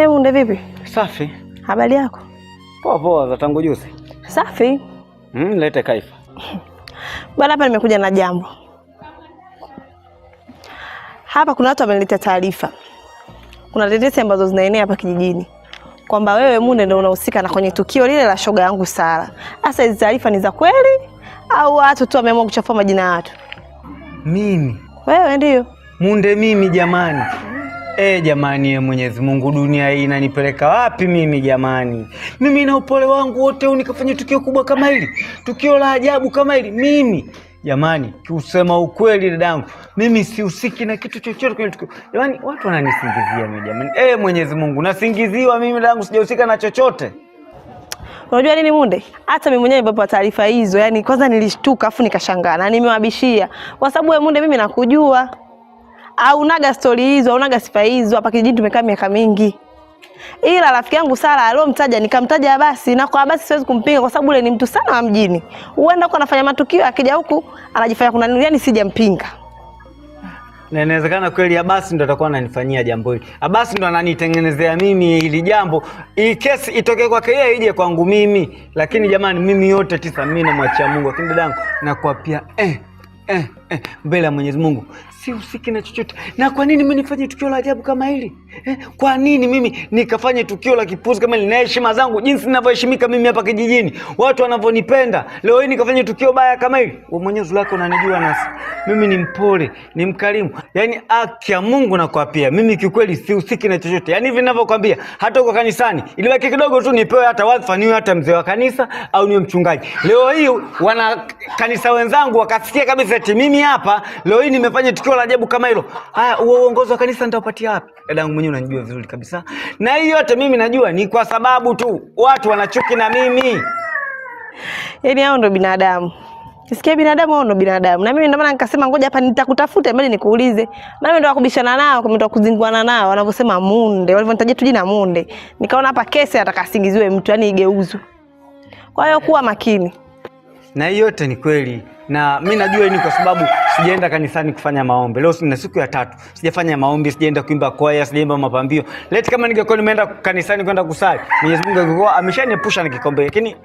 Munde vipi? Safi. Habari yako? Poa za tangu juzi. Safi. Lete Kaifa. Bwana, hapa nimekuja na jambo. Hapa kuna watu wameniletea taarifa. Kuna tetesi ambazo zinaenea hapa kijijini kwamba wewe Munde ndio unahusika na kwenye tukio lile la shoga yangu Sara. Sasa hizi taarifa ni za kweli au watu tu wameamua kuchafua majina ya watu? Mimi? Wewe ndio. Munde mimi jamani? Jamani ya Mwenyezi Mungu, dunia hii inanipeleka wapi mimi jamani? Mimi na upole wangu wote unikafanya tukio kubwa kama hili, tukio la ajabu kama hili mimi. Jamani, kiusema ukweli dadangu, mimi sihusiki na kitu chochote kwenye tukio. Jamani, watu wananisingizia mimi jamani. Mwenyezi Mungu, nasingiziwa mimi dadangu, sijahusika na chochote. Unajua nini Munde? Hata mimi mwenyewe nilipopata taarifa hizo, yani kwanza nilishtuka afu nikashangaa na nimewabishia. Kwa sababu wewe Munde mimi nakujua. Au unaga story hizo, unaga sifa hizo, hapa kijijini tumekaa miaka mingi. Ila rafiki yangu Sara alomtaja nikamtaja Abasi, na kwa Abasi siwezi kumpinga kwa sababu yule ni mtu sana wa mjini. Huenda huko anafanya matukio, akija huku anajifanya kuna nini, yani sijampinga. Na inawezekana kweli Abasi ndo atakuwa ananifanyia jambo hili. Abasi ndo ananitengenezea mimi hili jambo. Hii kesi itoke kwake yeye ije kwangu mimi. Lakini jamani, mimi yote 9 mimi namwachia Mungu. Lakini dadangu nakuapia mbele ya Mwenyezi Mungu sihusiki na chochote. Na kwa nini mimi nifanye tukio la ajabu kama hili? Kwa nini mimi nikafanye tukio la kipuzi kama hili na heshima zangu jinsi ninavyoheshimika mimi hapa kijijini, watu wanavyonipenda, leo hii nikafanya tukio baya kama hili? Wewe Mwenyezi wako unanijua Nasi. Mimi ni mpole, ni mkarimu. Yaani haki ya Mungu nakuapia, mimi kikweli sihusiki na chochote. Yaani hivi ninavyokuambia, hata uko kanisani, ilibaki kidogo tu nipewe hata wadhifa niwe hata mzee wa kanisa au niwe mchungaji. Leo hii wana kanisa wenzangu wakasikia kabisa eti mimi hapa leo hii nimefanya tukio la ajabu kama hilo. Haya, uongozi wa kanisa nitapatia wapi? Dadangu mwenyewe unanijua vizuri kabisa. Na hiyo yote mimi najua ni kwa sababu tu watu wanachuki na mimi. Yaani hao ndo binadamu. Kisikia binadamu hao ndo binadamu. Na mimi ndio maana nikasema ngoja hapa nitakutafuta mbali nikuulize. Maana ndio wakubishana nao, kama ndio kuzinguana nao, wanavyosema Munde, walivyonitaja tu jina Munde. Nikaona hapa kesi atakasingiziwe mtu, yani igeuzwe. Kwa hiyo kuwa makini. Na hiyo yote ni kweli. Na mimi najua ni kwa sababu sijaenda kanisani kufanya maombi. Leo ni siku ya 3. Sijafanya maombi, sijaenda kuimba kwaya, sijaimba mapambio. Leti kama ningekuwa nimeenda kanisani kwenda kusali, Mwenyezi Mungu angekuwa ameshaniepusha na kikombe. Lakini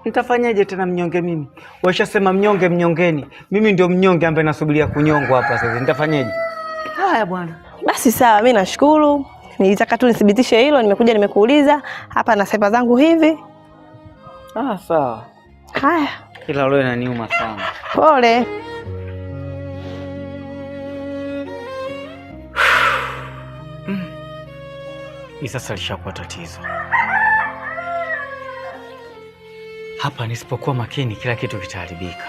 nitafanyaje tena mnyonge mimi? Washasema mnyonge mnyongeni. Mimi ndio mnyonge ambaye nasubiria kunyongwa hapa sasa. Nitafanyaje? Haya bwana. Basi sawa, mimi nashukuru. Nilitaka tu nithibitishe hilo, nimekuja nimekuuliza. Hapa na sepa zangu hivi. Sawa. Haya. Ila leo inaniuma sana. Pole. Hii sasa lishakuwa tatizo. Hapa nisipokuwa makini kila kitu kitaharibika.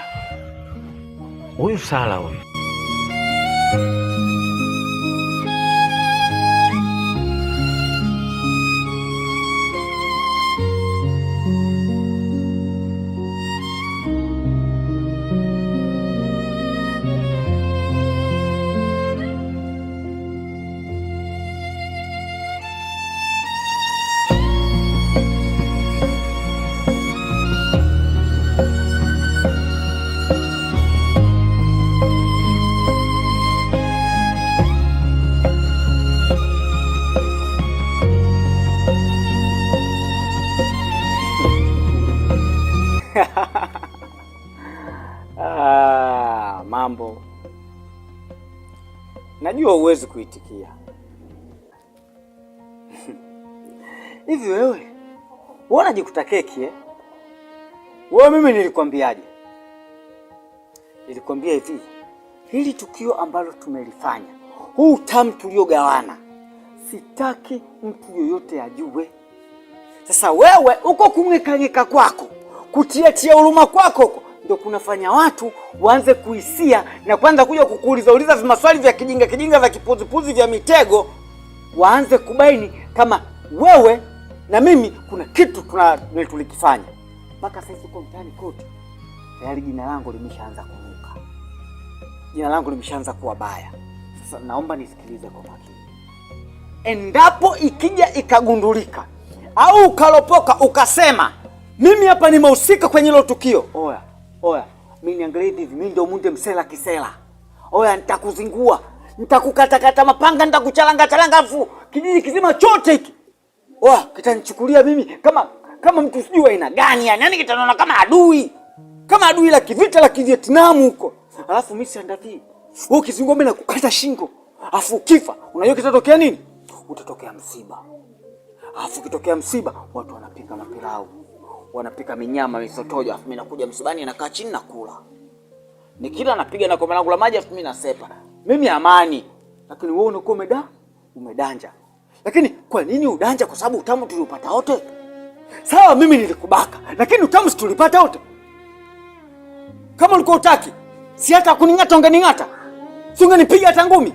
Huyu Sara huyu. Mambo. Najua huwezi kuitikia. Hivi wewe unajikuta keki eh? Wewe mimi nilikwambiaje? Nilikwambia hivi, hili tukio ambalo tumelifanya, huu utamu tuliogawana, sitaki mtu yoyote ajue. Sasa wewe uko kung'ekang'eka kwako, kutia huruma kwako, ndio kunafanya watu waanze kuhisia na kwanza kuja kukuuliza maswali vya kijinga vya kipuzipuzi vya mitego, waanze kubaini kama wewe na mimi kuna kitu tulikifanya. Mpaka sasa uko mtaani kote tayari jina langu limeshaanza kunuka, jina langu limeshaanza kuwa baya. Sasa naomba nisikilize kwa makini. Endapo ikija ikagundulika au ukalopoka ukasema mimi hapa nimehusika kwenye hilo tukio, oya, mimi niangalie hivi, mimi ndio Munde Msela Kisela. Oya, nitakuzingua, nitakukatakata mapanga, nitakuchalanga afu kijiji kizima chote hiki kitanichukulia mimi kama mtu sijui aina gani, yani kitanaona kama adui la kivita la Vietnam huko. Alafu mimi siandatii wewe ukizingua mimi nakukata shingo, afu kifa, unajua kitatokea nini? Utatokea msiba. Afu kitokea msiba, watu wanapika mapilau, wanapika minyama, misotojo, afu mimi nakuja msibani nakaa chini na kula. Nikila napiga na kombe langu la maji, afu mimi nasepa. Mimi amani. Lakini wewe unakuwa umedanja. Lakini kwa nini udanja? Kwa sababu utamu tuliupata wote. Sawa, mimi nilikubaka, lakini utamu tulipata wote. Kama ulikuwa utaki, si hata kuning'ata ungening'ata. Si ungenipiga hata ngumi.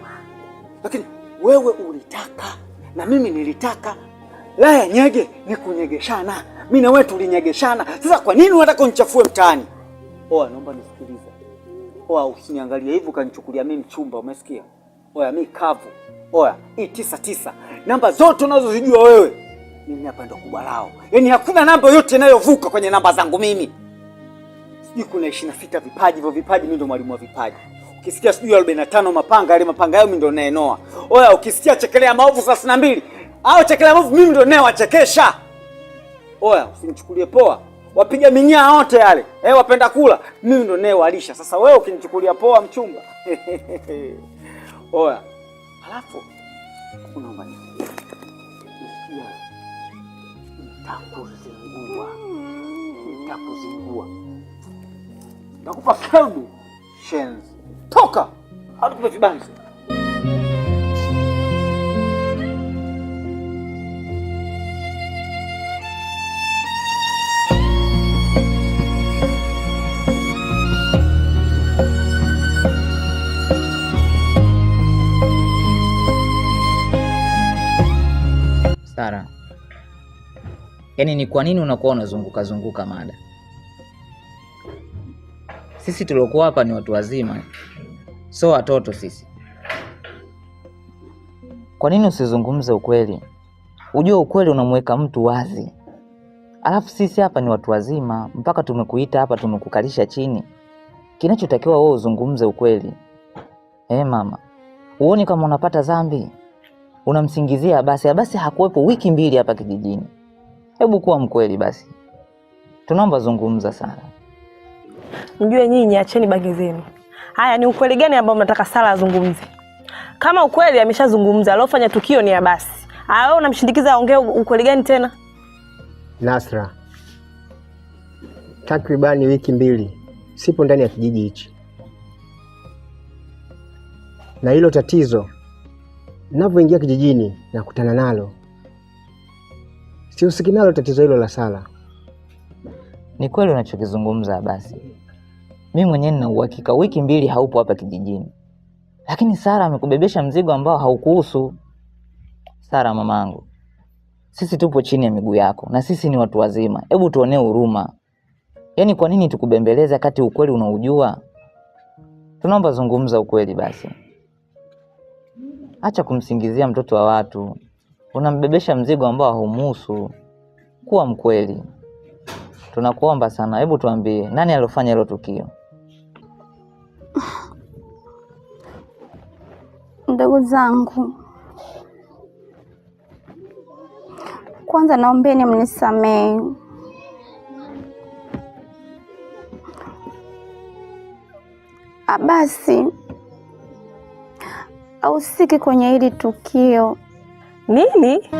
Lakini wewe ulitaka na mimi nilitaka. La ya nyege ni kunyegeshana. Mimi na wewe tulinyegeshana. Sasa kwa nini unataka unichafue mtaani? Naomba nisikilize. Usiniangalie hivyo kanichukulia mimi mchumba, umesikia? Mimi kavu. Hii 99. Namba zote unazozijua wewe, mimi hapa ndo kubwa lao. Yaani hakuna namba yote inayovuka kwenye namba zangu mimi. Sijui kuna 26 vipaji, hivyo vipaji mimi ndo mwalimu wa vipaji. Ukisikia sijui 45 mapanga, yale mapanga yao mimi ndo naenoa. Ukisikia chekelea maovu 32, au chekelea maovu mimi ndo naewachekesha. Usinichukulie poa. Wapiga minyaa wote yale. Wapenda kula, mimi ndo naewalisha. Sasa wewe ukinichukulia poa mchumba. Alafu unaomba nitakuzingua. Nakupa kelbu shenzi. Toka! Hatukupe vibanzi. Sara, yaani ni kwa nini unakuwa unazunguka mada? Sisi tuliokuwa hapa ni watu wazima, so watoto sisi. Kwa nini usizungumze ukweli? Ujue ukweli unamweka mtu wazi. Alafu sisi hapa ni watu wazima, mpaka tumekuita hapa, tumekukalisha chini. Kinachotakiwa wewe uzungumze ukweli. Mama, uone kama unapata dhambi. Unamsingizia Abasi hakuwepo wiki 2 hapa kijijini. Hebu kuwa mkweli basi. Tunaomba zungumza sana. Mjue nyinyi acheni bangi zenu. Haya, ni ukweli gani ambao mnataka Sara azungumze? Kama ukweli ameshazungumza, alofanya tukio ni Abasi. Wewe unamshindikiza aongee ukweli gani tena? Nasra, takribani wiki 2 sipo ndani ya kijiji hichi. Na hilo tatizo ninapoingia kijijini na kutana nalo, sihusiki nalo tatizo hilo la Sara. Ni kweli unachokizungumza basi. Mimi mwenyewe nina uhakika wiki 2 haupo hapa kijijini. Lakini Sara amekubebesha mzigo ambao haukuhusu. Sara mamangu, sisi tupo chini ya miguu yako na sisi ni watu wazima. Hebu tuonee huruma. Yaani kwa nini tukubembeleza kati ukweli unaujua? Tunaomba zungumza ukweli basi. Acha kumsingizia mtoto wa watu. Unambebesha mzigo ambao haumuhusu. Kuwa mkweli. Tunakuomba sana. Hebu tuambie, nani alofanya hilo tukio? Ndugu zangu, kwanza naombeni mnisamehe. Abasi ahusiki kwenye hili tukio. Nini?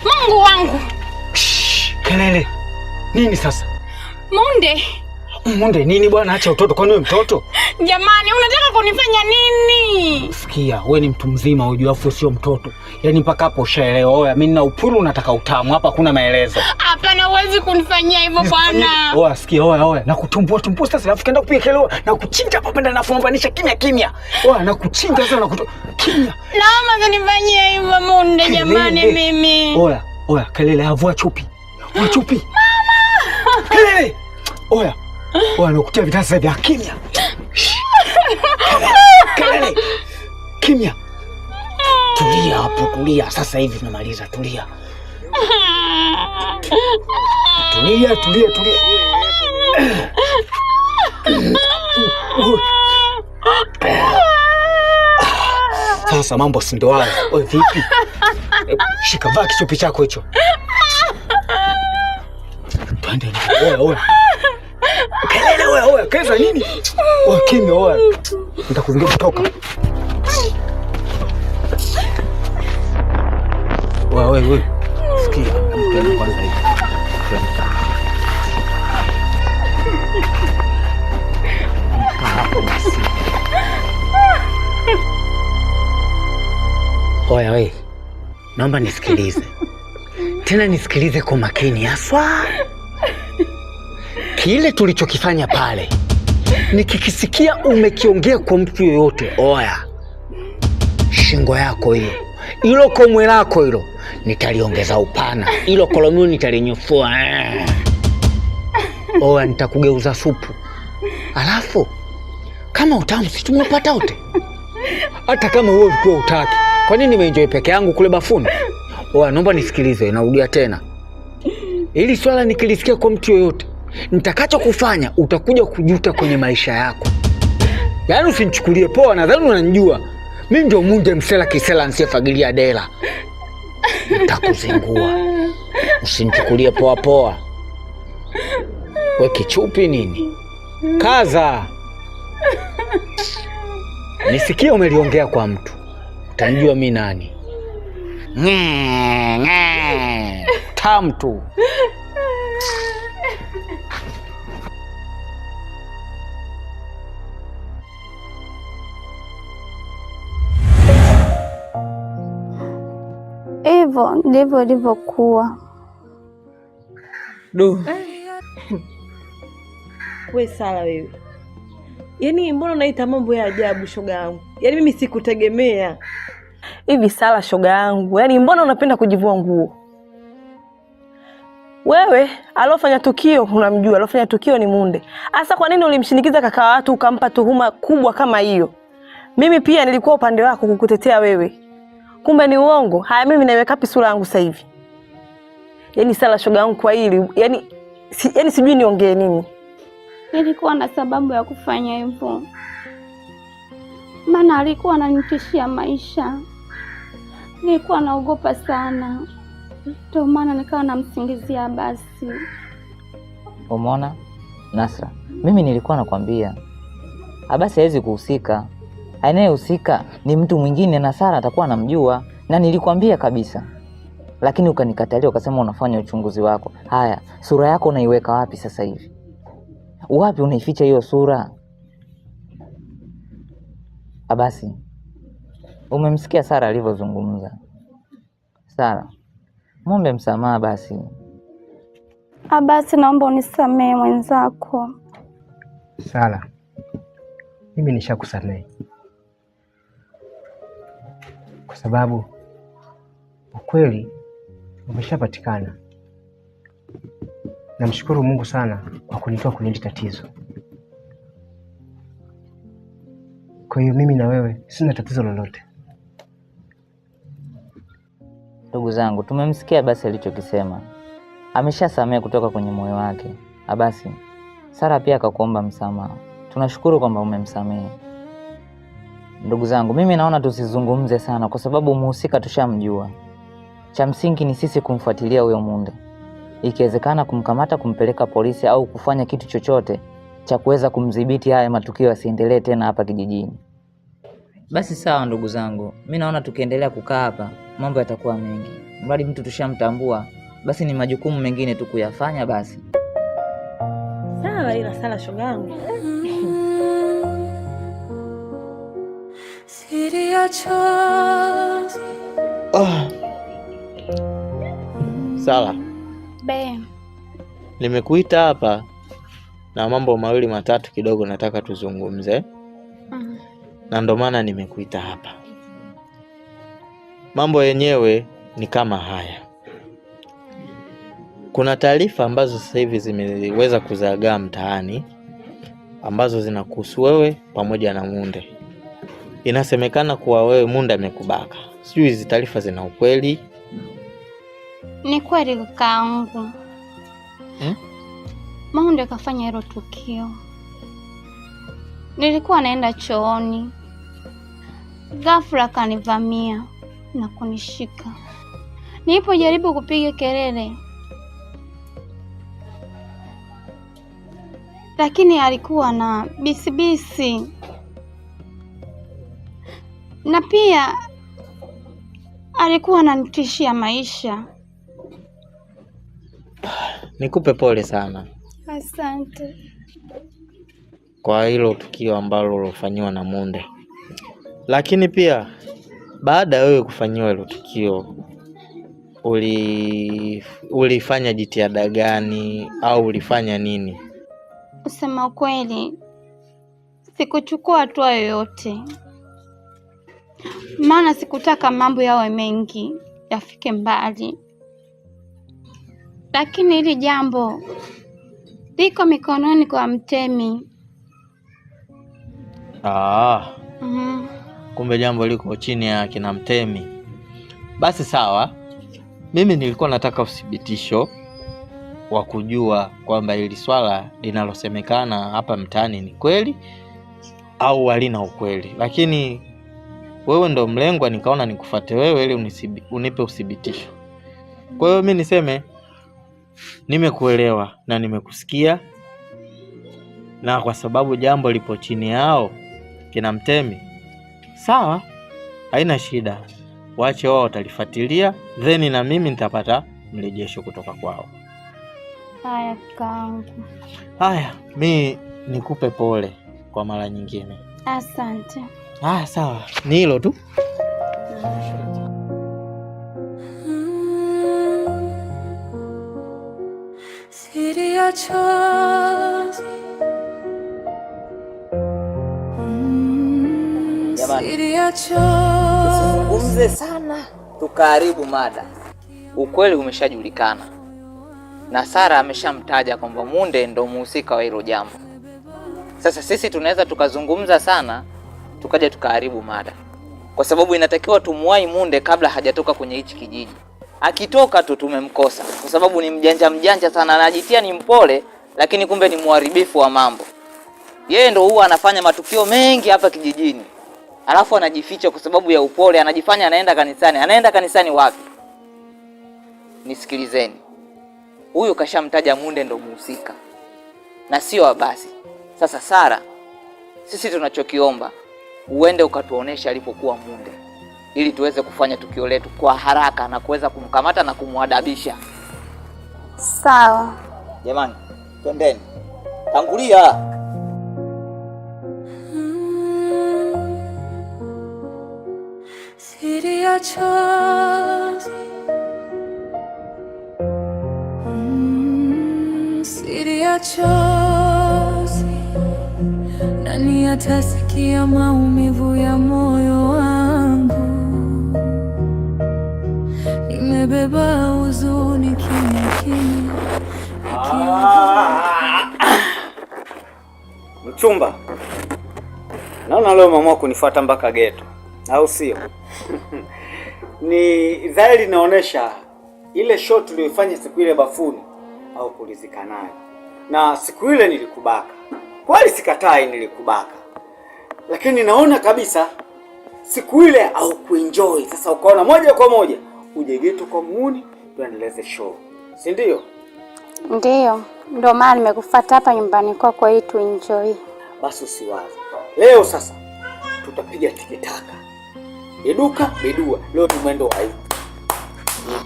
Mungu wangu. Kelele nini sasa? Munde Nini bwana, acha utoto. Kwani wewe mtoto? Jamani, unataka kunifanya nini? Sikia, wewe ni mtu mzima ujue, afu sio mtoto. Yaani mpaka hapo ushaelewa. Oya, mimi nina upuru, nataka utamu. Hapa kuna maelezo. Hapana, huwezi kunifanyia hivyo bwana. Oya, sikia, oya. Na kutumbua sasa, alafu kaenda kupiga kelele na kuchinja hapa penda, nafumbanisha kimya. Oya, na kuchinja sasa na kimya. Naomba usinifanyie hivyo Munde jamani mimi. Oya, kelele, avua chupi. Mama! Kelele. Oya, nakutia vitasa vya kimya. Kelele. Kimya. Tulia hapo, tulia. Sasa hivi tunamaliza, tulia. Tulia. Sasa mambo si ndo hayo. Wewe vipi? Shika vaa kichupi chako hicho. Twende. Oya. Kelele oya, keza nini? Oya, kimya oya. Nitakuzingia kutoka. Wewe. Sikia, mtu kwanza hivi. Oya we, naomba nisikilize. Tena nisikilize kwa makini haswa. Kile tulichokifanya pale, nikikisikia umekiongea kwa mtu yoyote, oya, shingo yako hiyo, ilo komwe lako hilo, nitaliongeza upana. Ilo kolomiu nitalinyofua. Oya, nitakugeuza supu. Alafu, kama utamu si tumepata wote. Hata kama wewe ulikuwa utaki, kwa nini nimeenjoy peke yangu kule bafuni? Oya, naomba nisikilize, narudia tena. Hili swala nikilisikia kwa mtu yoyote, nitakacho kufanya utakuja kujuta kwenye maisha yako. Yaani usinichukulie poa, nadhani unanijua. Mimi ndio Munde Msela Kisela nisiyefagilia dela. Nitakuzingua. Usinichukulie poa. We kichupi nini? Kaza. Nisikie umeliongea kwa mtu, utanijua mimi nani. Tamu tu. Hivyo ndivyo ilivyokuwa. We Sala wewe. Yaani mbona unaita mambo ya ajabu shoga yangu? Yaani mimi sikutegemea. Hivi Sala shoga yangu, yaani mbona unapenda kujivua nguo? Wewe alofanya tukio unamjua, alofanya tukio ni Munde. Asa kwa nini ulimshinikiza kaka watu ukampa tuhuma kubwa kama hiyo? Mimi pia nilikuwa upande wako kukutetea wewe. Kumbe ni uongo. Haya, mimi naiweka wapi sura yangu sasa hivi? Yaani Sala shoga yangu kwa hili, yaani sijui niongee nini. Nilikuwa na sababu ya kufanya hivyo. Maana alikuwa ananitishia maisha. Nilikuwa naogopa sana. Ndio maana nikawa namsingizia basi. Umeona Nasra, mimi nilikuwa nakwambia Abasi hawezi kuhusika. Anayehusika ni mtu mwingine na Sara atakuwa anamjua, na nilikwambia kabisa. Lakini ukanikatalia, ukasema unafanya uchunguzi wako. Haya, sura yako unaiweka wapi sasa hivi? Wapi unaificha hiyo sura? Abasi, umemsikia Sara alivyozungumza. Sara, muombe msamaha basi. Abasi, naomba unisamehe mwenzako. Sara, mimi nishakusamehe kwa sababu ukweli umeshapatikana. Namshukuru Mungu sana kwa kunitoa kwenye hili tatizo. Kwa hiyo mimi na wewe sina tatizo lolote. Ndugu zangu, tumemsikia Abasi alichokisema. Ameshasamehe kutoka kwenye moyo wake. Abasi, Sara pia akakuomba msamaha. Tunashukuru kwamba umemsamehe. Ndugu zangu, mimi naona tusizungumze sana kwa sababu mhusika tushamjua. Cha msingi ni sisi kumfuatilia huyo Munde. Ikiwezekana kumkamata, kumpeleka polisi au kufanya kitu chochote cha kuweza kumdhibiti haya matukio yasiendelee tena hapa kijijini. Basi sawa ndugu zangu, mimi naona tukiendelea kukaa hapa mambo yatakuwa mengi. Mradi mtu tushamtambua, basi ni majukumu mengine tu kuyafanya basi. Sawa, ila Sala shogangu. Sala. Be. Nimekuita hapa na mambo mawili matatu kidogo nataka tuzungumze. Na ndo maana nimekuita hapa. Mambo yenyewe ni kama haya. Kuna taarifa ambazo sasa hivi zimeweza kuzagaa mtaani ambazo zinakuhusu wewe pamoja na Munde. Inasemekana kuwa wewe Munde amekubaka. Sijui hizi taarifa zina ukweli? Ni kweli kakaangu. Munde kafanya hilo tukio. Nilikuwa naenda chooni. Ghafla kanivamia na kunishika. Nilipojaribu kupiga kelele, lakini alikuwa na bisibisi. Na pia alikuwa ananitishia maisha. Nikupe pole sana. Asante. Kwa hilo tukio ambalo ulofanywa na Munde. Lakini pia baada ya wewe kufanyiwa hilo tukio ulifanya jitihada gani au ulifanya nini? Kusema ukweli, sikuchukua hatua yoyote. Maana sikutaka mambo yawe mengi, yafike mbali. Lakini hili jambo liko mikononi kwa Mtemi. Kumbe jambo liko chini ya kina Mtemi. Basi sawa. Mimi nilikuwa nataka uthibitisho wa kujua kwamba hili swala linalosemekana hapa mtaani ni kweli au halina ukweli. Lakini wewe ndo mlengwa, nikaona nikufuate wewe ili unipe uthibitisho. Kwa hiyo mimi niseme nimekuelewa na nimekusikia, na kwa sababu jambo lipo chini yao kina Mtemi, sawa, haina shida. Waache wao watalifuatilia, then na mimi nitapata mrejesho kutoka kwao. Haya kangu. Haya, mimi nikupe pole kwa mara nyingine. Asante. Sawa, ni hilo tu. Tusizungumze sana tukaharibu mada. Ukweli umeshajulikana na Sara ameshamtaja kwamba Munde ndo mhusika wa hilo jambo. Sasa sisi tunaweza tukazungumza sana tukaja tukaharibu mada, kwa sababu inatakiwa tumuwai Munde kabla hajatoka kwenye hichi kijiji. Akitoka tu tumemkosa, kwa sababu ni mjanja sana, anajitia ni mpole lakini kumbe ni muharibifu wa mambo. Yeye ndo huwa anafanya matukio mengi hapa kijijini, alafu anajificha kwa sababu ya upole, anajifanya anaenda kanisani. Anaenda kanisani wapi? Nisikilizeni, huyu kashamtaja Munde ndo mhusika na sio Abasi. Sasa Sara, sisi tunachokiomba uende ukatuonesha alipokuwa Munde ili tuweze kufanya tukio letu kwa haraka na kuweza kumkamata na kumwadabisha. Sawa. Jamani, twendeni. Tangulia. Siri ya chozi na Nani atasikia maumivu ya moyo wangu? Nimebeba huzuni kimya kimya. Mchumba, naona leo umeamua kunifuata mpaka geto, au sio? Ni dhahiri inaonyesha ile show tuliyoifanya siku ile bafuni au kulizika nayo. Na siku ile nilikubaka. Kweli sikatai nilikubaka. Lakini naona kabisa siku ile au kuenjoy. Sasa ukaona moja kwa moja uje geto kwa muuni tuendeleze show. Si ndio? Ndio. Ndio maana nimekufuata hapa nyumbani kwako ili tuenjoy. Basi usiwaze. Leo sasa tutapiga tikitaka. Eduka, bedua. Leo ni mwendo wa hivi.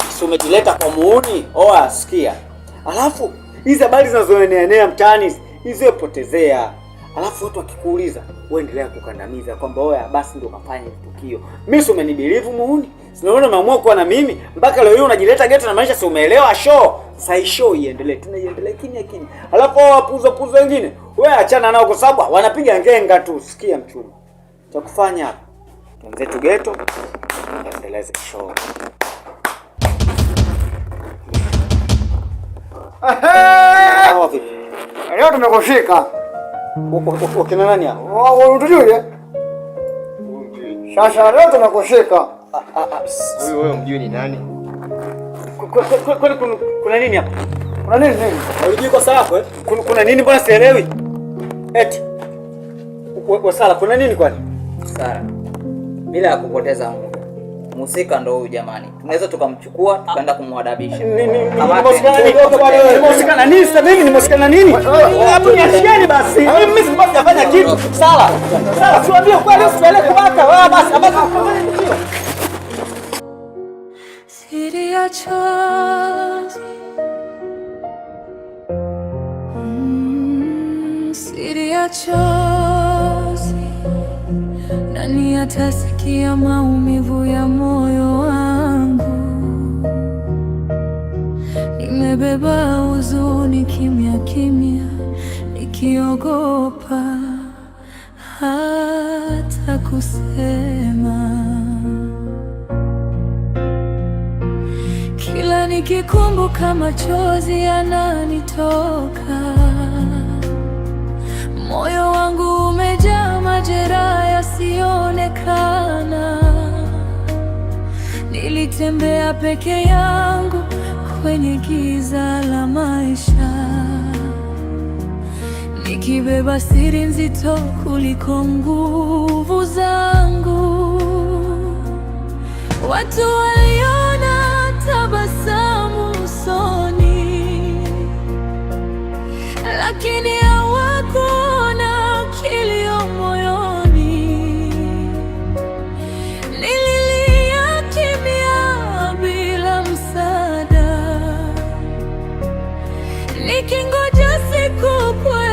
Si umejileta kwa muuni? Oa, sikia. Alafu hizi habari zinazoenea mtaani hizo potezea. Alafu watu wakikuuliza, wewe endelea kukandamiza kwamba oya basi ndio kafanya tukio. Mimi si umenibelieve muuni? Sinaona umeamua kuwa na mimi mpaka leo hii unajileta geto na maanisha si umeelewa show. Sasa hii show iendelee, tunaiendelee kimya kimya. Alafu hao wapuza wengine, wewe achana nao kwa sababu wanapiga ngenga tu. Sikia mchumba. Cha kufanya hapa. Tuanze geto, tuendeleze show. Leo tumekushika. Ukina nani hapa? Unatujua? Sasa leo tumekushika. Wewe mjui ni nani? Kuna nini hapa? Kuna nini? Unajui kosa lako eh? Kuna nini mbona sielewi? Eti. Wasala kuna nini kwani? Sara, bila ya kupoteza muda, mhusika ndo huyu jamani. Tunaweza tukamchukua tukaenda kumwadabisha. Nimehusikana nini sasa? Mimi nimehusikana nini? Hapo niachieni basi. Mimi sijafanya kitu. Sala. Sala, siwaambie kweli usipeleke kubaka. Wewe basi abaka. Siri ya chozi, siri ya chozi. Nani atasikia maumivu ya moyo wangu? Nimebeba huzuni kimya kimya, nikiogopa hata kusema. Kila nikikumbuka machozi yananitoka. Moyo wangu umejaa majeraha yasionekana. Nilitembea peke yangu kwenye giza la maisha, nikibeba siri nzito kuliko nguvu zangu. Watu waliona tabasamu usoni, lakini hawakuona kilio moyoni. Nililia kimya bila msaada, nikingoja siku kwa